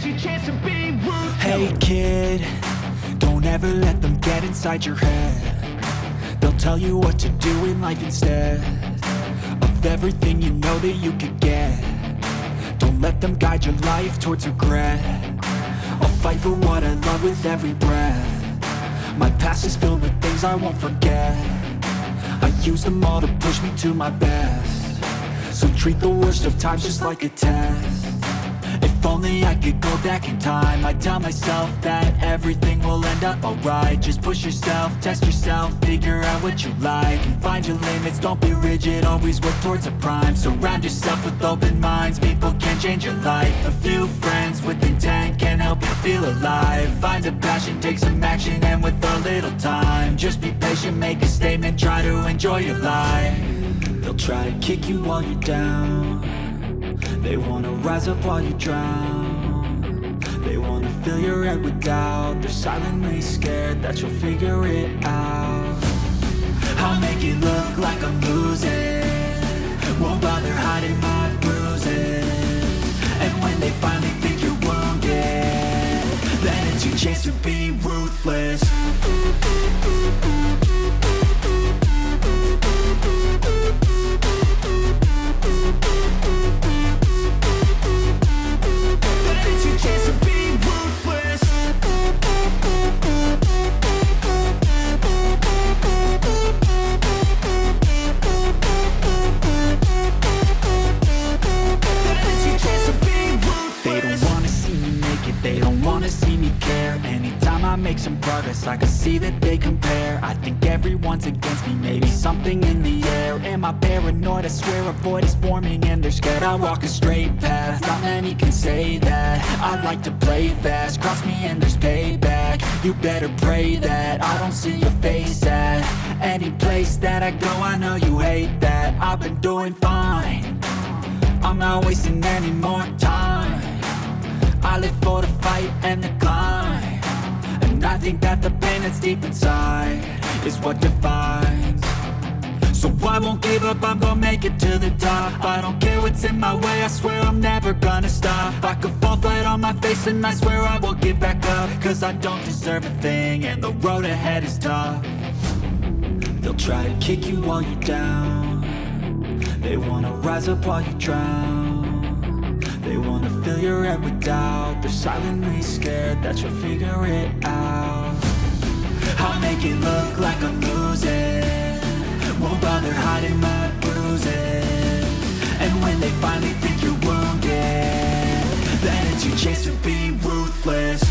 your chance to be ruthless. Hey kid, don't ever let them get inside your head. They'll tell you what to do in life instead of everything you know that you could get. Don't let them guide your life towards regret. I'll fight for what I love with every breath. My past is filled with things I won't forget. I use them all to push me to my best. So treat the worst of times just like a test. If only I could go back in time, I'd tell myself that everything will end up alright. Just push yourself, test yourself, figure out what you like, and find your limits, don't be rigid, always work towards a prime. Surround yourself with open minds, people can change your life. A few friends with intent can help you feel alive. Find a passion, take some action, and with a little time, just be patient, make a statement, try to enjoy your life. They'll try to kick you while you're down. They wanna rise up while you drown. They wanna fill your head with doubt. They're silently scared that you'll figure it out. I'll make it look like I'm losing, won't bother hiding my bruises. And when they finally think you're wounded, then it's your chance to be ruthless. Make some progress, I can see that they compare. I think everyone's against me, maybe something in the air. Am I paranoid? I swear a void is forming and they're scared. I walk a straight path, not many can say that. I like to play fast, cross me and there's payback. You better pray that I don't see your face at any place that I go. I know you hate that. I've been doing fine, I'm not wasting any more time. I live for the fight and the climb. And I think that the pain that's deep inside is what defines. So I won't give up, I'm gonna make it to the top. I don't care what's in my way, I swear I'm never gonna stop. I could fall flat on my face and I swear I will get back up. Cause I don't deserve a thing and the road ahead is tough. They'll try to kick you while you're down. They wanna rise up while you drown. They wanna fill your head with doubt. They're silently scared that you'll figure it out. I'll make it look like I'm losing, won't bother hiding my bruises. And when they finally think you're wounded, then it's your chance to be ruthless.